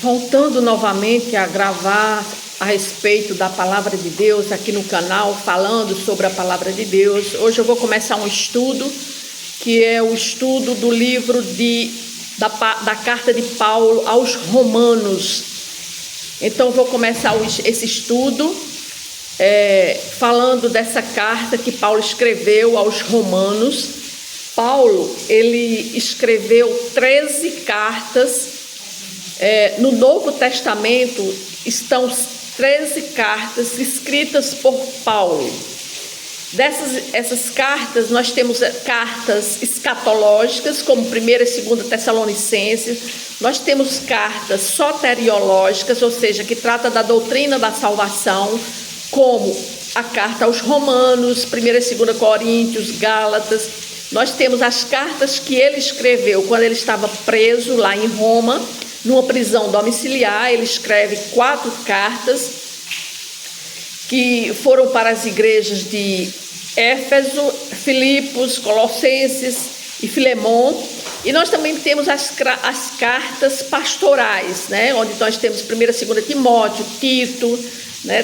Voltando novamente a gravar a respeito da palavra de Deus aqui no canal, falando sobre a palavra de Deus. Hoje eu vou começar um estudo, que é o estudo do livro da carta de Paulo aos Romanos. Então eu vou começar esse estudo falando dessa carta que Paulo escreveu aos Romanos. Paulo, ele escreveu 13 cartas. No Novo Testamento estão 13 cartas escritas por Paulo. Essas cartas, nós temos cartas escatológicas, como 1ª e 2ª Tessalonicenses. Nós temos cartas soteriológicas, ou seja, que trata da doutrina da salvação, como a carta aos Romanos, 1ª e 2ª Coríntios, Gálatas. Nós temos as cartas que ele escreveu quando ele estava preso lá em Roma, numa prisão domiciliar. Ele escreve 4 cartas que foram para as igrejas de Éfeso, Filipos, Colossenses e Filemon. E nós também temos as cartas pastorais, né? Onde nós temos 1ª e 2ª Timóteo, Tito, né?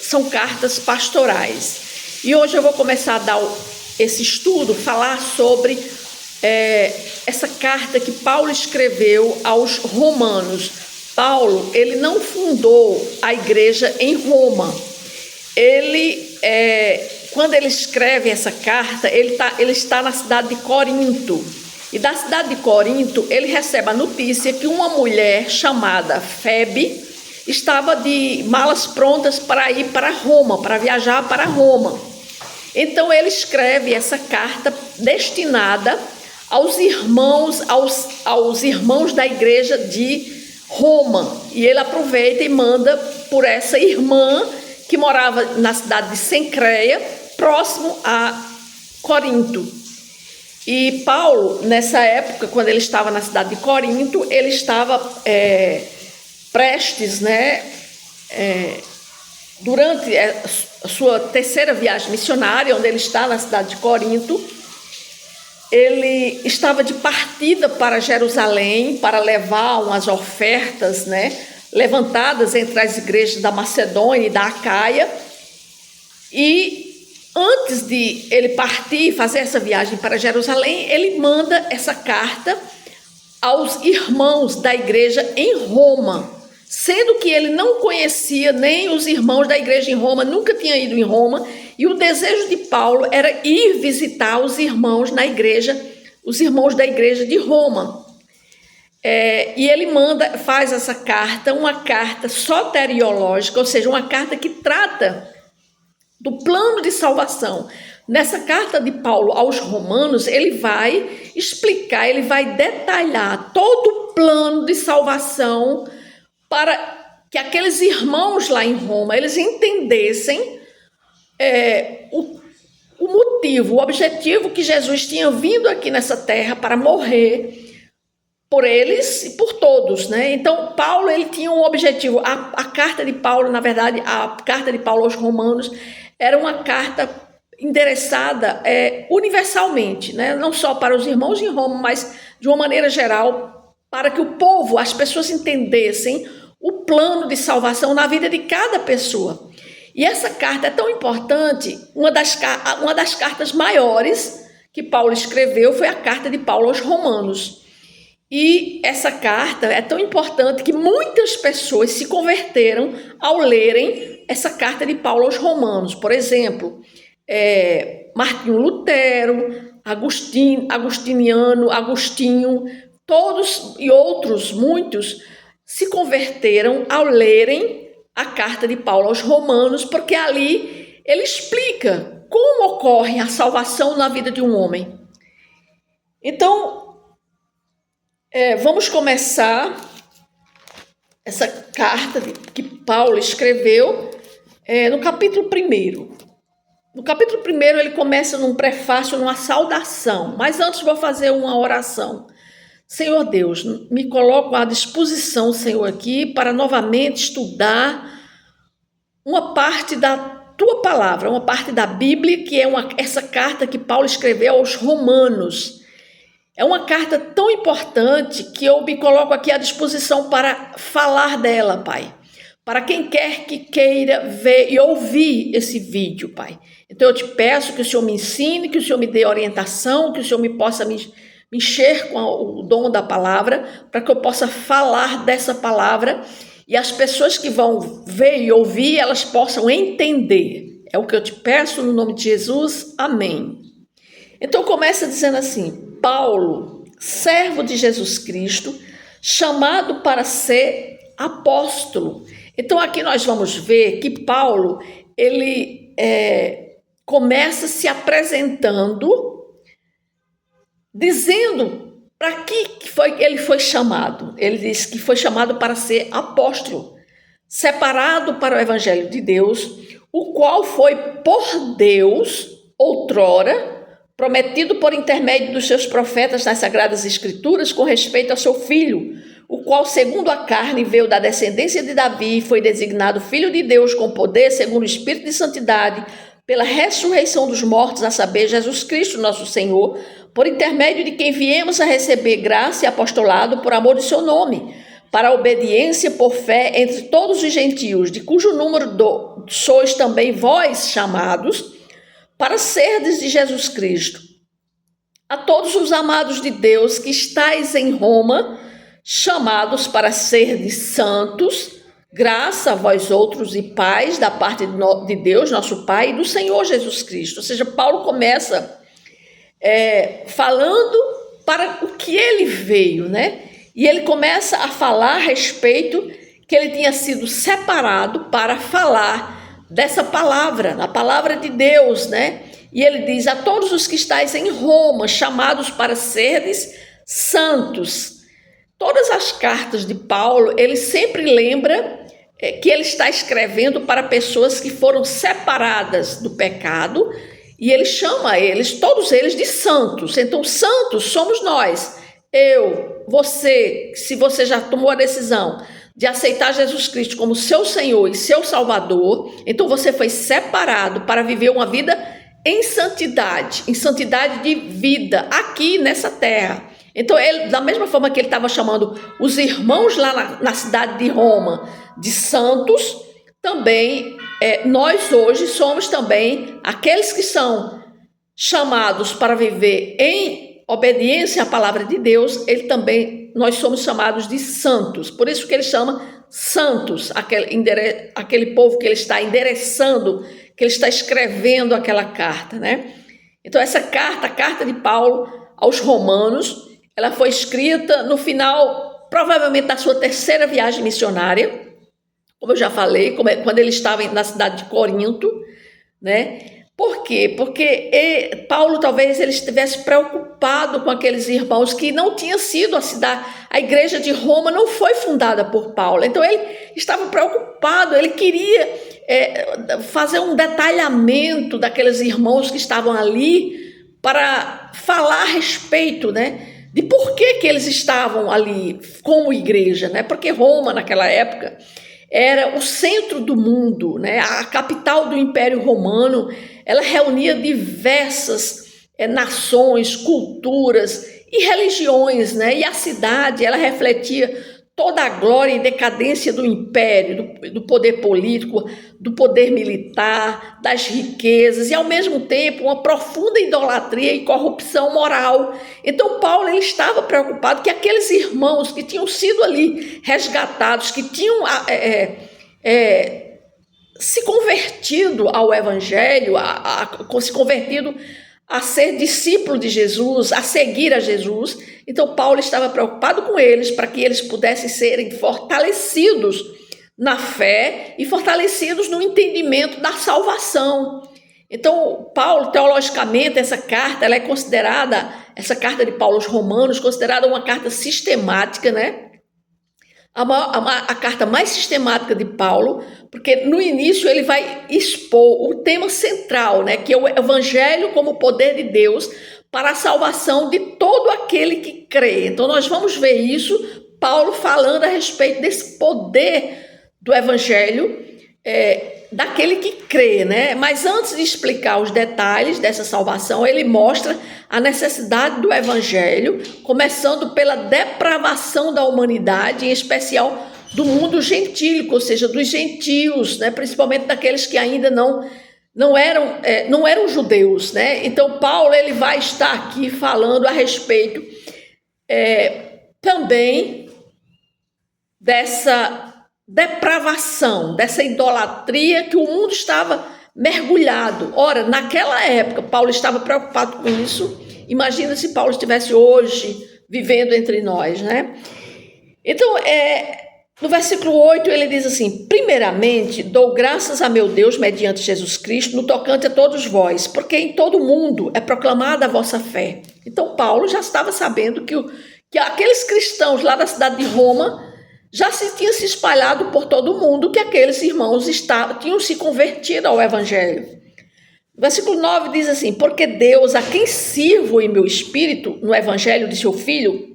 São cartas pastorais. E hoje eu vou começar a dar esse estudo, falar sobre essa carta que Paulo escreveu aos Romanos. Paulo, ele não fundou a igreja em Roma. Quando ele escreve essa carta, ele está na cidade de Corinto. E da cidade de Corinto, ele recebe a notícia que uma mulher chamada Febe estava de malas prontas para ir para Roma, para viajar para Roma. Então ele escreve essa carta destinada aos irmãos da igreja de Roma. E ele aproveita e manda por essa irmã que morava na cidade de Cencreia, próximo a Corinto. E Paulo, nessa época, quando ele estava na cidade de Corinto, ele estava prestes, durante a sua 3ª viagem missionária, onde ele está na cidade de Corinto, ele estava de partida para Jerusalém para levar umas ofertas, levantadas entre as igrejas da Macedônia e da Acaia. E antes de ele partir e fazer essa viagem para Jerusalém, ele manda essa carta aos irmãos da igreja em Roma, sendo que ele não conhecia nem os irmãos da igreja em Roma, nunca tinha ido em Roma, e o desejo de Paulo era ir visitar os irmãos da igreja de Roma. E ele faz essa carta, uma carta soteriológica, ou seja, uma carta que trata do plano de salvação. Nessa carta de Paulo aos Romanos, ele vai explicar, ele vai detalhar todo o plano de salvação para que aqueles irmãos lá em Roma, eles entendessem o motivo, o objetivo que Jesus tinha vindo aqui nessa terra para morrer por eles e por todos, Então, Paulo, ele tinha um objetivo. A carta de Paulo, na verdade, a carta de Paulo aos Romanos era uma carta endereçada universalmente, não só para os irmãos em Roma, mas de uma maneira geral, para que o povo, as pessoas entendessem o plano de salvação na vida de cada pessoa. E essa carta é tão importante. Uma das cartas maiores que Paulo escreveu foi a carta de Paulo aos Romanos. E essa carta é tão importante que muitas pessoas se converteram ao lerem essa carta de Paulo aos Romanos. Por exemplo, Martinho Lutero, Agostinho, todos e outros, muitos, se converteram ao lerem a carta de Paulo aos Romanos, porque ali ele explica como ocorre a salvação na vida de um homem. Então, vamos começar essa carta que Paulo escreveu no capítulo 1. No capítulo 1 ele começa num prefácio, numa saudação, mas antes vou fazer uma oração. Senhor Deus, me coloco à disposição, Senhor, aqui para novamente estudar uma parte da Tua Palavra, uma parte da Bíblia, que é essa carta que Paulo escreveu aos Romanos. É uma carta tão importante que eu me coloco aqui à disposição para falar dela, Pai. Para quem quer que queira ver e ouvir esse vídeo, Pai. Então eu te peço que o Senhor me ensine, que o Senhor me dê orientação, que o Senhor me possa me encher com o dom da palavra, para que eu possa falar dessa palavra e as pessoas que vão ver e ouvir, elas possam entender. É o que eu te peço no nome de Jesus. Amém. Então começa dizendo assim: Paulo, servo de Jesus Cristo, chamado para ser apóstolo. Então aqui nós vamos ver que Paulo, ele começa se apresentando, dizendo para que ele foi chamado. Ele diz que foi chamado para ser apóstolo, separado para o evangelho de Deus, o qual foi por Deus, outrora, prometido por intermédio dos seus profetas nas Sagradas Escrituras com respeito ao seu filho, o qual, segundo a carne, veio da descendência de Davi e foi designado Filho de Deus com poder, segundo o Espírito de Santidade, pela ressurreição dos mortos, a saber, Jesus Cristo, nosso Senhor, por intermédio de quem viemos a receber graça e apostolado por amor de seu nome, para a obediência por fé entre todos os gentios, de cujo número sois também vós chamados, para serdes de Jesus Cristo. A todos os amados de Deus que estáis em Roma, chamados para serdes santos, graça a vós outros e paz da parte de Deus, nosso Pai, e do Senhor Jesus Cristo. Ou seja, Paulo começa falando para o que ele veio, né? E ele começa a falar a respeito que ele tinha sido separado para falar dessa palavra, a palavra de Deus, né? E ele diz: a todos os que estáis em Roma, chamados para serdes santos. Todas as cartas de Paulo, ele sempre lembra que ele está escrevendo para pessoas que foram separadas do pecado, e ele chama todos eles de santos. Então, santos somos nós, eu, você, se você já tomou a decisão de aceitar Jesus Cristo como seu Senhor e seu Salvador, então você foi separado para viver uma vida em santidade de vida aqui nessa terra. Então, ele, da mesma forma que ele estava chamando os irmãos lá na cidade de Roma de santos, também nós hoje somos também aqueles que são chamados para viver em obediência à palavra de Deus. Nós somos chamados de santos. Por isso que ele chama santos aquele povo que ele está endereçando, que ele está escrevendo aquela carta, né? Então essa carta, a carta de Paulo aos Romanos, ela foi escrita no final, provavelmente, da sua terceira viagem missionária, como eu já falei, quando ele estava na cidade de Corinto, né? Por quê? Porque Paulo talvez ele estivesse preocupado com aqueles irmãos que não tinha sido a igreja de Roma não foi fundada por Paulo. Então ele estava preocupado, ele queria fazer um detalhamento daqueles irmãos que estavam ali para falar a respeito, né, de por que eles estavam ali como igreja, né? Porque Roma naquela época era o centro do mundo, né? A capital do Império Romano. Ela reunia diversas nações, culturas e religiões, né? E a cidade, ela refletia toda a glória e decadência do império, do poder político, do poder militar, das riquezas e, ao mesmo tempo, uma profunda idolatria e corrupção moral. Então, Paulo ele estava preocupado que aqueles irmãos que tinham sido ali resgatados, que tinham se convertido ao evangelho, se convertido a ser discípulo de Jesus, a seguir a Jesus. Então Paulo estava preocupado com eles para que eles pudessem serem fortalecidos na fé e fortalecidos no entendimento da salvação. Então Paulo, teologicamente, essa carta de Paulo aos Romanos, considerada uma carta sistemática, né? A carta mais sistemática de Paulo, porque no início ele vai expor o tema central, né, que é o evangelho como poder de Deus para a salvação de todo aquele que crê. Então nós vamos ver isso, Paulo falando a respeito desse poder do evangelho daquele que crê, né? Mas antes de explicar os detalhes dessa salvação, ele mostra a necessidade do evangelho, começando pela depravação da humanidade, em especial do mundo gentílico, ou seja, dos gentios, né? Principalmente daqueles que ainda não eram judeus, né? Então Paulo ele vai estar aqui falando a respeito também dessa depravação, dessa idolatria que o mundo estava mergulhado. Ora, naquela época, Paulo estava preocupado com isso. Imagina se Paulo estivesse hoje vivendo entre nós, né? Então, no versículo 8, ele diz assim: primeiramente, dou graças a meu Deus, mediante Jesus Cristo, no tocante a todos vós, porque em todo o mundo é proclamada a vossa fé. Então, Paulo já estava sabendo que aqueles cristãos lá da cidade de Roma já tinha se espalhado por todo o mundo, que aqueles irmãos tinham se convertido ao evangelho. Versículo 9 diz assim: porque Deus, a quem sirvo em meu espírito, no evangelho de seu Filho,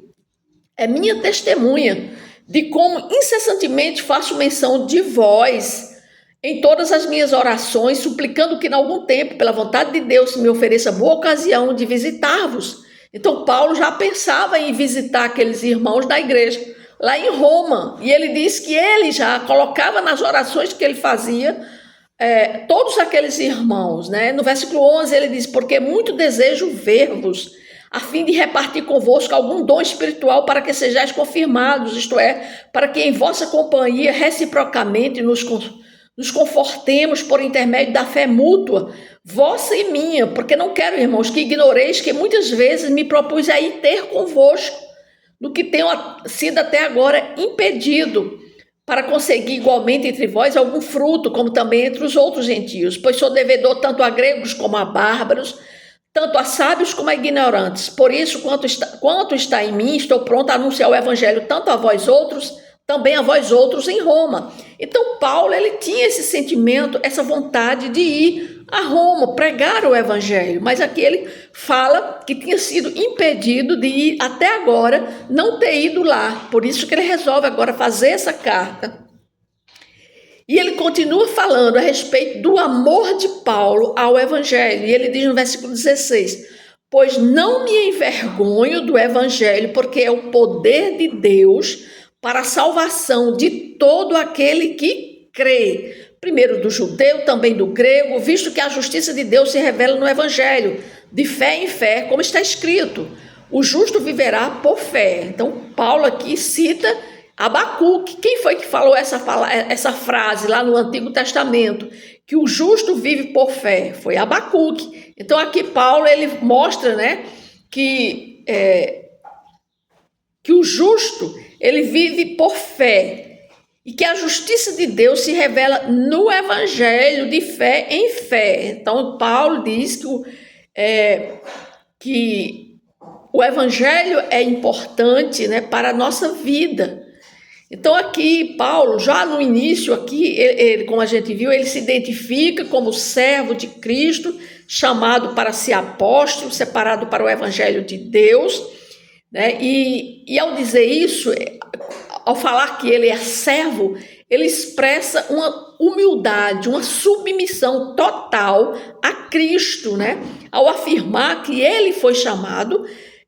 é minha testemunha de como incessantemente faço menção de vós em todas as minhas orações, suplicando que, em algum tempo, pela vontade de Deus, me ofereça boa ocasião de visitar-vos. Então, Paulo já pensava em visitar aqueles irmãos da igreja lá em Roma, e ele diz que ele já colocava nas orações que ele fazia todos aqueles irmãos, né? No versículo 11 ele diz: porque muito desejo ver-vos, a fim de repartir convosco algum dom espiritual, para que sejais confirmados, isto é, para que em vossa companhia reciprocamente nos confortemos por intermédio da fé mútua, vossa e minha, porque não quero, irmãos, que ignoreis que muitas vezes me propus a ir ter convosco, do que tenho sido até agora impedido, para conseguir igualmente entre vós algum fruto, como também entre os outros gentios, pois sou devedor tanto a gregos como a bárbaros, tanto a sábios como a ignorantes. Por isso, quanto está em mim, estou pronto a anunciar o evangelho tanto a vós outros, também a vós outros em Roma. Então Paulo, ele tinha esse sentimento, essa vontade de ir a Roma, pregar o evangelho, mas aqui ele fala que tinha sido impedido de ir até agora, não ter ido lá, por isso que ele resolve agora fazer essa carta. E ele continua falando a respeito do amor de Paulo ao evangelho, e ele diz no versículo 16: pois não me envergonho do evangelho, porque é o poder de Deus para a salvação de todo aquele que crê, primeiro do judeu, também do grego, visto que a justiça de Deus se revela no evangelho, de fé em fé, como está escrito: o justo viverá por fé. Então Paulo aqui cita Abacuque. Quem foi que falou essa frase lá no Antigo Testamento? Que o justo vive por fé. Foi Abacuque. Então aqui Paulo ele mostra, né, que o justo ele vive por fé, e que a justiça de Deus se revela no evangelho, de fé em fé. Então Paulo diz que o evangelho é importante, né, para a nossa vida. Então aqui Paulo, já no início aqui, ele, como a gente viu, ele se identifica como servo de Cristo, chamado para ser apóstolo, separado para o evangelho de Deus, né? E ao dizer isso, ao falar que ele é servo, ele expressa uma humildade, uma submissão total a Cristo, né? Ao afirmar que ele foi chamado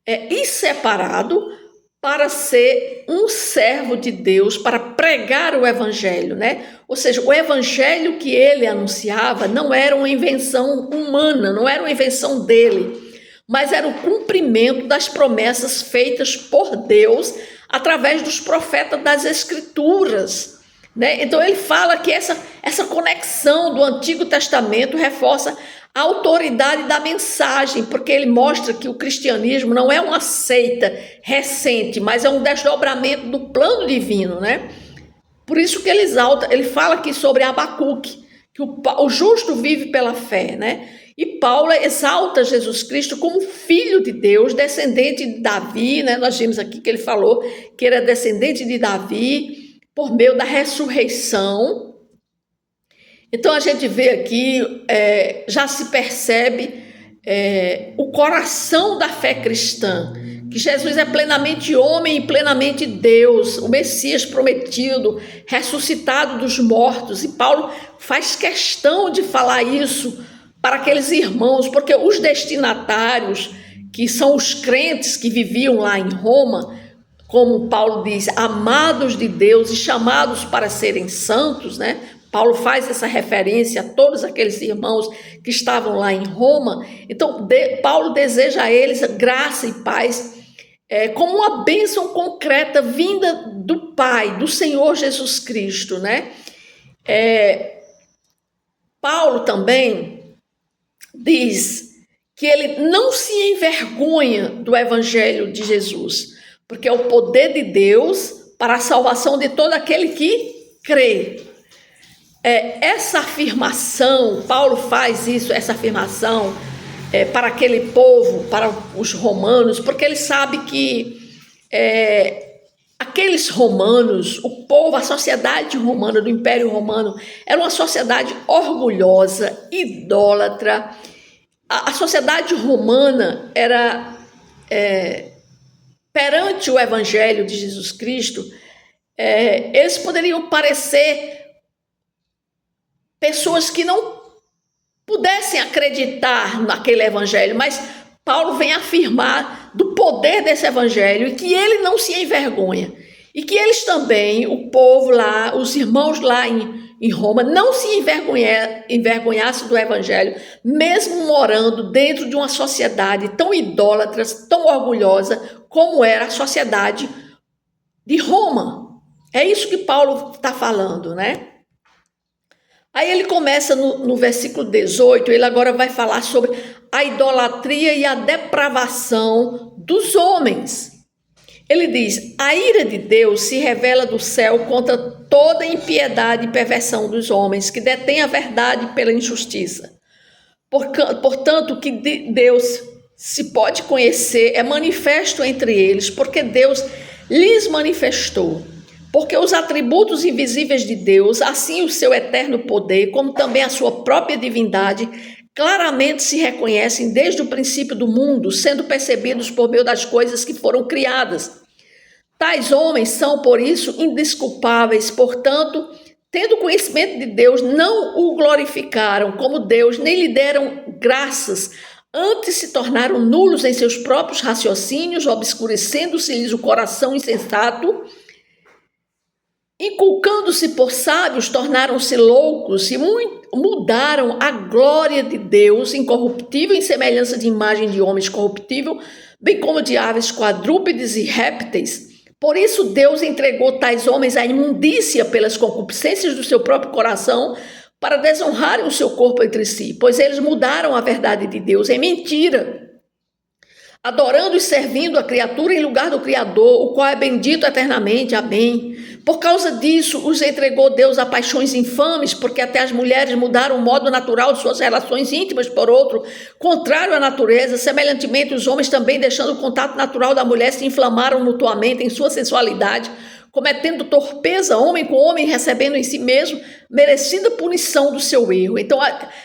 e separado para ser um servo de Deus, para pregar o evangelho, né? Ou seja, o evangelho que ele anunciava não era uma invenção humana, não era uma invenção dele, mas era o cumprimento das promessas feitas por Deus através dos profetas das Escrituras, né? Então ele fala que essa conexão do Antigo Testamento reforça a autoridade da mensagem, porque ele mostra que o cristianismo não é uma seita recente, mas é um desdobramento do plano divino, né? Por isso que ele exalta, ele fala aqui sobre Abacuque, que o justo vive pela fé, né? E Paulo exalta Jesus Cristo como filho de Deus, descendente de Davi, né? Nós vimos aqui que ele falou que era descendente de Davi por meio da ressurreição. Então a gente vê aqui, já se percebe o coração da fé cristã, que Jesus é plenamente homem e plenamente Deus, o Messias prometido, ressuscitado dos mortos. E Paulo faz questão de falar isso para aqueles irmãos, porque os destinatários, que são os crentes que viviam lá em Roma, como Paulo diz, amados de Deus e chamados para serem santos, né? Paulo faz essa referência a todos aqueles irmãos que estavam lá em Roma. Então, Paulo deseja a eles graça e paz, como uma bênção concreta vinda do Pai, do Senhor Jesus Cristo, né? Paulo também diz que ele não se envergonha do Evangelho de Jesus, porque é o poder de Deus para a salvação de todo aquele que crê. Essa afirmação, Paulo faz isso, essa afirmação para aquele povo, para os romanos, porque ele sabe que aqueles romanos, o povo, a sociedade romana, do Império Romano, era uma sociedade orgulhosa, idólatra. A sociedade romana era, perante o Evangelho de Jesus Cristo, eles poderiam parecer pessoas que não pudessem acreditar naquele evangelho, mas Paulo vem afirmar do poder desse evangelho e que ele não se envergonha. E que eles também, o povo lá, os irmãos lá em Roma, não se envergonhassem do evangelho, mesmo morando dentro de uma sociedade tão idólatra, tão orgulhosa, como era a sociedade de Roma. É isso que Paulo está falando, né? Aí ele começa no versículo 18, ele agora vai falar sobre a idolatria e a depravação dos homens. Ele diz: a ira de Deus se revela do céu contra toda impiedade e perversão dos homens, que detêm a verdade pela injustiça. Portanto, o que Deus se pode conhecer é manifesto entre eles, porque Deus lhes manifestou. Porque os atributos invisíveis de Deus, assim o seu eterno poder, como também a sua própria divindade, claramente se reconhecem desde o princípio do mundo, sendo percebidos por meio das coisas que foram criadas. Tais homens são, por isso, indesculpáveis, portanto, tendo conhecimento de Deus, não o glorificaram como Deus, nem lhe deram graças, antes se tornaram nulos em seus próprios raciocínios, obscurecendo-se-lhes o coração insensato, inculcando-se por sábios, tornaram-se loucos e mudaram a glória de Deus incorruptível em semelhança de imagem de homens corruptível, bem como de aves, quadrúpedes e répteis. Por isso Deus entregou tais homens à imundícia pelas concupiscências do seu próprio coração, para desonrarem o seu corpo entre si, pois eles mudaram a verdade de Deus em mentira, adorando e servindo a criatura em lugar do Criador, o qual é bendito eternamente. Amém. Por causa disso, os entregou Deus a paixões infames, porque até as mulheres mudaram o modo natural de suas relações íntimas por outro, contrário à natureza. Semelhantemente, os homens também, deixando o contato natural da mulher, se inflamaram mutuamente em sua sensualidade, cometendo torpeza, homem com homem, recebendo em si mesmo merecida punição do seu erro. Então,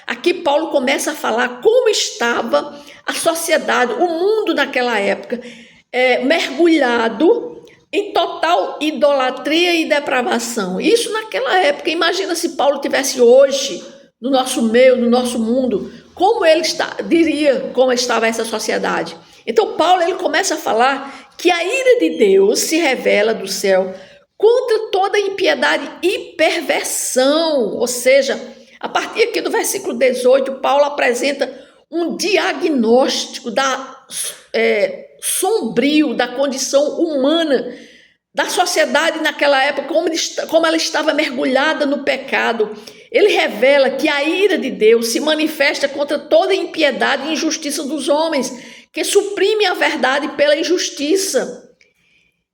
aqui Paulo começa a falar como estava a sociedade, o mundo naquela época, mergulhado em total idolatria e depravação. Isso naquela época. Imagina se Paulo tivesse hoje, no nosso meio, no nosso mundo, como ele diria como estava essa sociedade. Então Paulo ele começa a falar que a ira de Deus se revela do céu contra toda impiedade e perversão. Ou seja, a partir aqui do versículo 18, Paulo apresenta um diagnóstico sombrio da condição humana, da sociedade naquela época, como ela estava mergulhada no pecado. Ele revela que a ira de Deus se manifesta contra toda impiedade e injustiça dos homens, que suprime a verdade pela injustiça.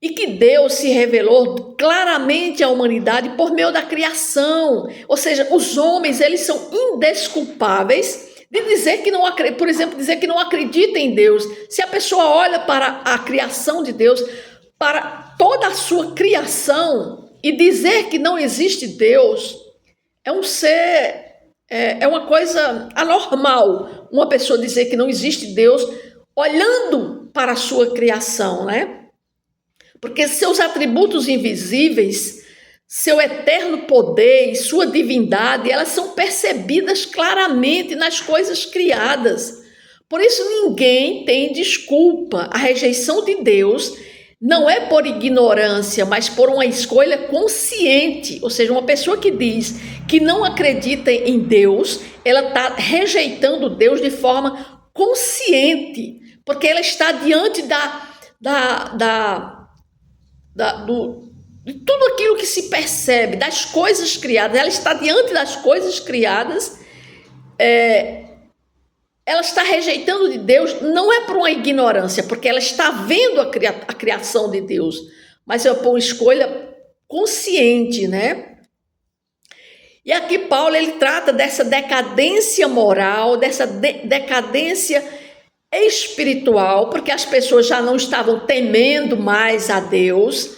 E que Deus se revelou claramente à humanidade por meio da criação. Ou seja, os homens, eles são indesculpáveis de dizer que não acredita, por exemplo, dizer que não acredita em Deus. Se a pessoa olha para a criação de Deus, para toda a sua criação, e dizer que não existe Deus, é uma coisa anormal. Uma pessoa dizer que não existe Deus, olhando para a sua criação, né? Porque seus atributos invisíveis, seu eterno poder e sua divindade, elas são percebidas claramente nas coisas criadas. Por isso ninguém tem desculpa. A rejeição de Deus não é por ignorância, mas por uma escolha consciente. Ou seja, uma pessoa que diz que não acredita em Deus, ela está rejeitando Deus de forma consciente, porque ela está diante de tudo aquilo que se percebe, das coisas criadas. Ela está diante das coisas criadas, ela está rejeitando de Deus, não é por uma ignorância, porque ela está vendo a criação de Deus, mas é por uma escolha consciente, né? E aqui Paulo, ele trata dessa decadência moral, dessa decadência espiritual, porque as pessoas já não estavam temendo mais a Deus.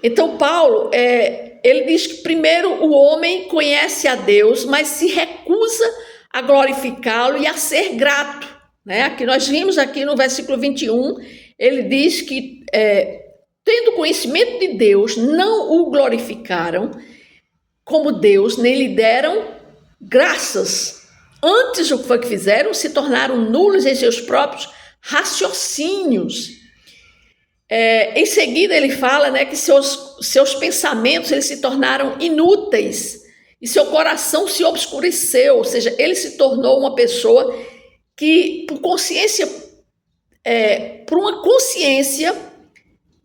Então Paulo, ele diz que primeiro o homem conhece a Deus, mas se recusa a glorificá-lo e a ser grato, né? Aqui nós vimos aqui no versículo 21, ele diz que tendo conhecimento de Deus, não o glorificaram como Deus, nem lhe deram graças. Antes, o que foi que fizeram? Se tornaram nulos em seus próprios raciocínios. Em seguida ele fala, né, que seus pensamentos eles se tornaram inúteis e seu coração se obscureceu, ou seja, ele se tornou uma pessoa que por uma consciência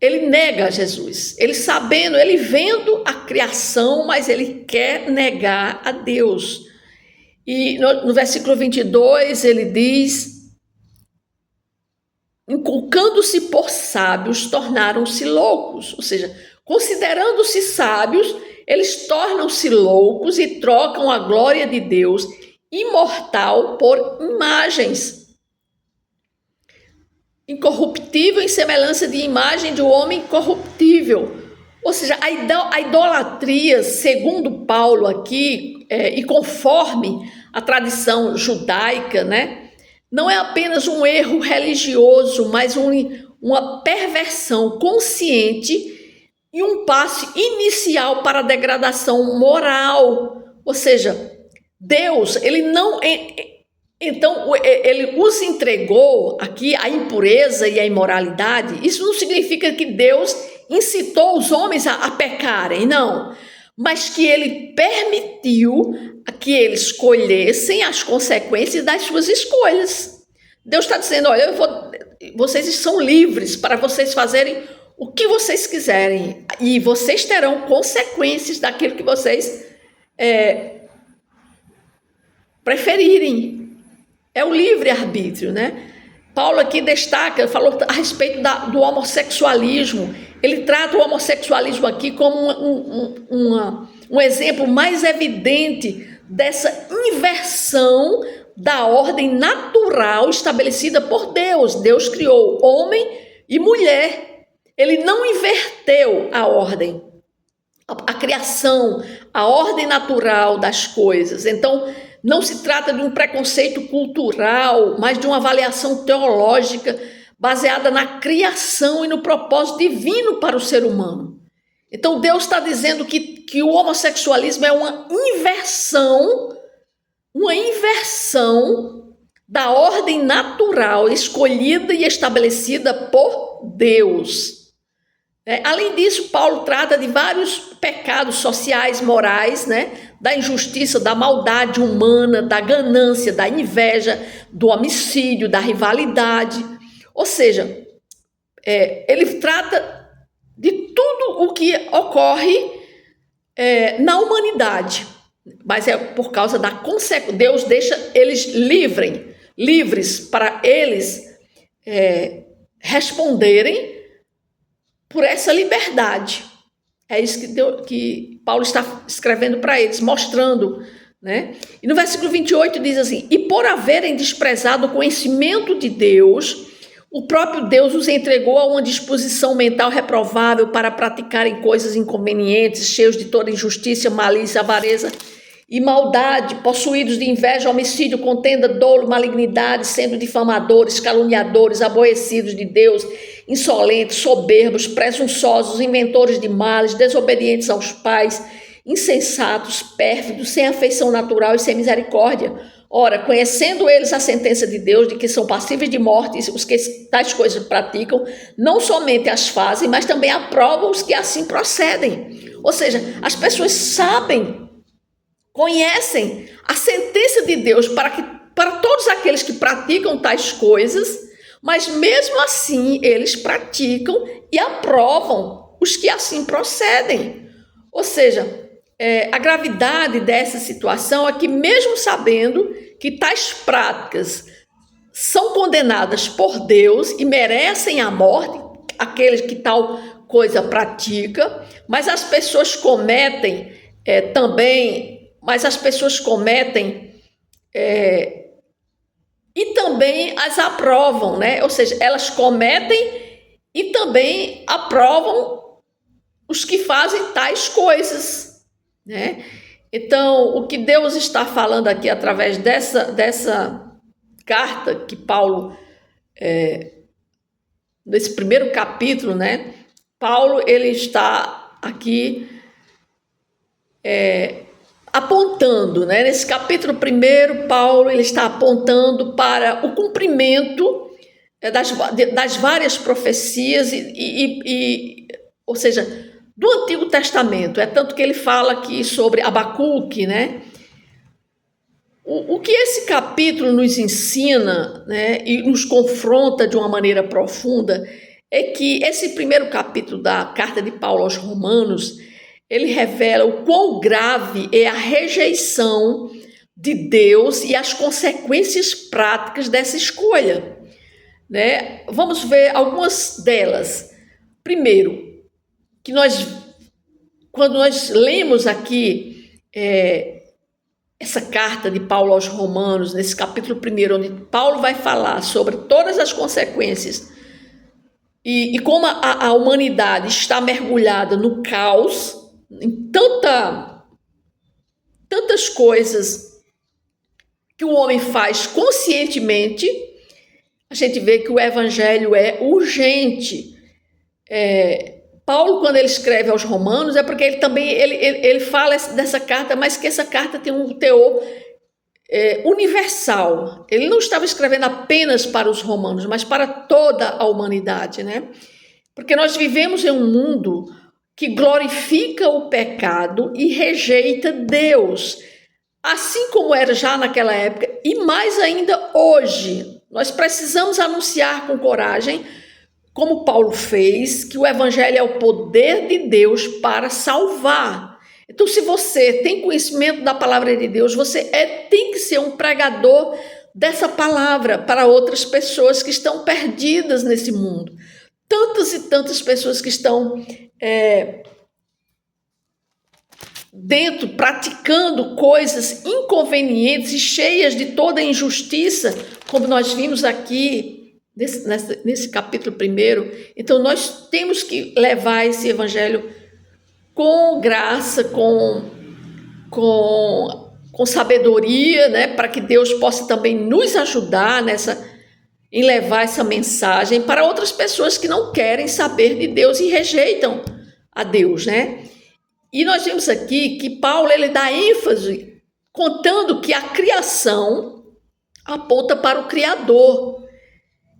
ele nega Jesus, ele sabendo, ele vendo a criação, mas ele quer negar a Deus. E no versículo 22 ele diz: inculcando-se por sábios, tornaram-se loucos. Ou seja, considerando-se sábios, eles tornam-se loucos e trocam a glória de Deus imortal por imagens incorruptível em semelhança de imagem de um homem corruptível. Ou seja, a idolatria, segundo Paulo aqui, e conforme a tradição judaica, né, não é apenas um erro religioso, mas uma perversão consciente e um passo inicial para a degradação moral. Ou seja, Deus, ele não... Então, ele os entregou aqui a impureza e a imoralidade. Isso não significa que Deus incitou os homens a pecarem, não. Mas que ele permitiu que eles colhessem as consequências das suas escolhas. Deus está dizendo, olha, vocês são livres para vocês fazerem o que vocês quiserem. E vocês terão consequências daquilo que vocês preferirem. É o livre-arbítrio, né? Paulo aqui falou a respeito do homossexualismo. Ele trata o homossexualismo aqui como um exemplo mais evidente dessa inversão da ordem natural estabelecida por Deus. Deus criou homem e mulher. Ele não inverteu a ordem, a criação, a ordem natural das coisas. Então, não se trata de um preconceito cultural, mas de uma avaliação teológica baseada na criação e no propósito divino para o ser humano. Então Deus está dizendo que o homossexualismo é uma inversão da ordem natural escolhida e estabelecida por Deus. Além disso, Paulo trata de vários pecados sociais, morais, né? Da injustiça, da maldade humana, da ganância, da inveja, do homicídio, da rivalidade. Ou seja, ele trata de tudo o que ocorre na humanidade, mas é por causa da consequência. Deus deixa eles livres para eles responderem por essa liberdade. É isso que Paulo está escrevendo para eles, mostrando, né? E no versículo 28 diz assim: e por haverem desprezado o conhecimento de Deus, o próprio Deus os entregou a uma disposição mental reprovável para praticarem coisas inconvenientes, cheios de toda injustiça, malícia, avareza e maldade, possuídos de inveja, homicídio, contenda, dolo, malignidade, sendo difamadores, caluniadores, aborrecidos de Deus, insolentes, soberbos, presunçosos, inventores de males, desobedientes aos pais, insensatos, pérfidos, sem afeição natural e sem misericórdia. Ora, conhecendo eles a sentença de Deus, de que são passíveis de morte, os que tais coisas praticam, não somente as fazem, mas também aprovam os que assim procedem. Ou seja, as pessoas sabem, conhecem a sentença de Deus para todos aqueles que praticam tais coisas, mas mesmo assim eles praticam e aprovam os que assim procedem. Ou seja, a gravidade dessa situação é que, mesmo sabendo que tais práticas são condenadas por Deus e merecem a morte, aqueles que tal coisa pratica, mas as pessoas cometem e também as aprovam, né? Ou seja, elas cometem e também aprovam os que fazem tais coisas, né? Então, o que Deus está falando aqui através dessa carta que Paulo, nesse primeiro capítulo, né? Paulo, ele está aqui apontando, né? Nesse capítulo primeiro, Paulo, ele está apontando para o cumprimento das várias profecias ou seja, do Antigo Testamento. É tanto que ele fala aqui sobre Abacuque, né? O que esse capítulo nos ensina, né, e nos confronta de uma maneira profunda, é que esse primeiro capítulo da carta de Paulo aos Romanos, ele revela o quão grave é a rejeição de Deus e as consequências práticas dessa escolha, né? Vamos ver algumas delas. Primeiro, que quando nós lemos aqui essa carta de Paulo aos Romanos, nesse capítulo 1, onde Paulo vai falar sobre todas as consequências e como a humanidade está mergulhada no caos, em tantas coisas que o homem faz conscientemente, a gente vê que o evangelho é urgente. Paulo, quando ele escreve aos Romanos, é porque ele também ele fala dessa carta, mas que essa carta tem um teor universal. Ele não estava escrevendo apenas para os romanos, mas para toda a humanidade, né? Porque nós vivemos em um mundo que glorifica o pecado e rejeita Deus, assim como era já naquela época e mais ainda hoje. Nós precisamos anunciar com coragem, como Paulo fez, que o evangelho é o poder de Deus para salvar. Então, se você tem conhecimento da palavra de Deus, você tem que ser um pregador dessa palavra para outras pessoas que estão perdidas nesse mundo. Tantas e tantas pessoas que estão dentro, praticando coisas inconvenientes e cheias de toda injustiça, como nós vimos aqui nesse capítulo 1. Então, nós temos que levar esse evangelho com graça, com sabedoria, né, para que Deus possa também nos ajudar em levar essa mensagem para outras pessoas que não querem saber de Deus e rejeitam a Deus, né? E nós vimos aqui que Paulo, ele dá ênfase contando que a criação aponta para o Criador.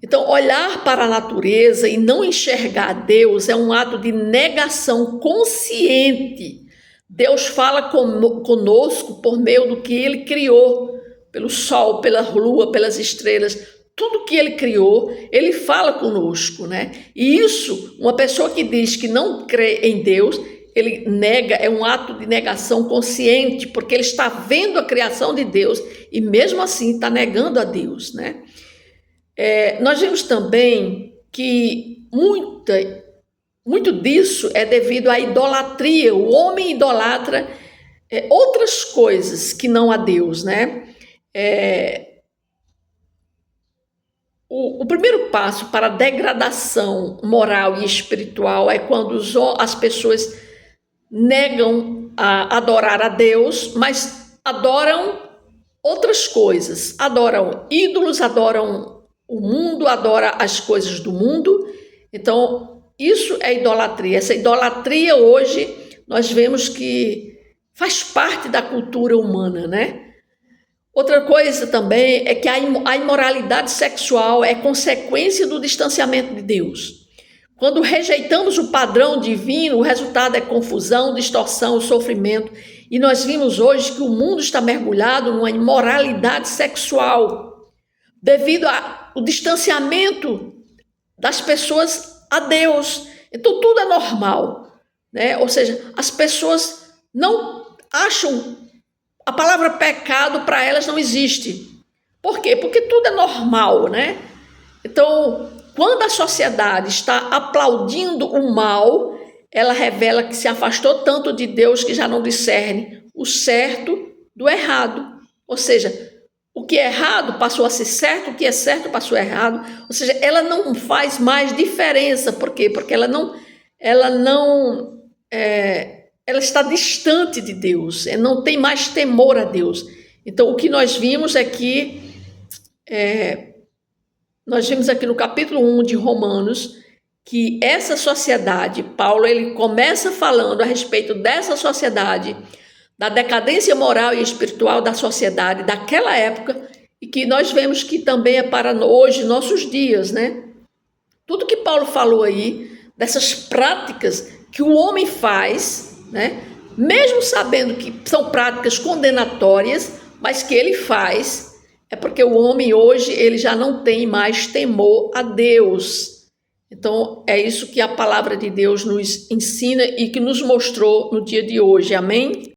Então, olhar para a natureza e não enxergar Deus é um ato de negação consciente. Deus fala conosco por meio do que Ele criou, pelo sol, pela lua, pelas estrelas. Tudo que Ele criou, Ele fala conosco, né? E isso, uma pessoa que diz que não crê em Deus, ele nega, é um ato de negação consciente, porque ele está vendo a criação de Deus e mesmo assim está negando a Deus, né? Nós vimos também que muito disso é devido à idolatria. O homem idolatra outras coisas que não a Deus, né? O primeiro passo para a degradação moral e espiritual é quando as pessoas negam a adorar a Deus, mas adoram outras coisas, adoram ídolos, adoram o mundo, adoram as coisas do mundo. Então, isso é idolatria. Essa idolatria hoje nós vemos que faz parte da cultura humana, né? Outra coisa também é que a imoralidade sexual é consequência do distanciamento de Deus. Quando rejeitamos o padrão divino, o resultado é confusão, distorção, sofrimento. E nós vimos hoje que o mundo está mergulhado numa imoralidade sexual, devido ao distanciamento das pessoas a Deus. Então tudo é normal, né? Ou seja, as pessoas não acham, a palavra pecado para elas não existe. Por quê? Porque tudo é normal, né? Então, quando a sociedade está aplaudindo o mal, ela revela que se afastou tanto de Deus que já não discerne o certo do errado. Ou seja, o que é errado passou a ser certo, o que é certo passou a ser errado. Ou seja, ela não faz mais diferença. Por quê? Porque ela está distante de Deus, não tem mais temor a Deus. Então, o que nós vimos é que nós vimos aqui no capítulo 1 de Romanos que essa sociedade, Paulo ele começa falando a respeito dessa sociedade, da decadência moral e espiritual da sociedade daquela época, e que nós vemos que também é para hoje, nossos dias, né? Tudo que Paulo falou aí, dessas práticas que o homem faz, né? Mesmo sabendo que são práticas condenatórias, mas que ele faz, é porque o homem hoje ele já não tem mais temor a Deus. Então, é isso que a palavra de Deus nos ensina e que nos mostrou no dia de hoje. Amém?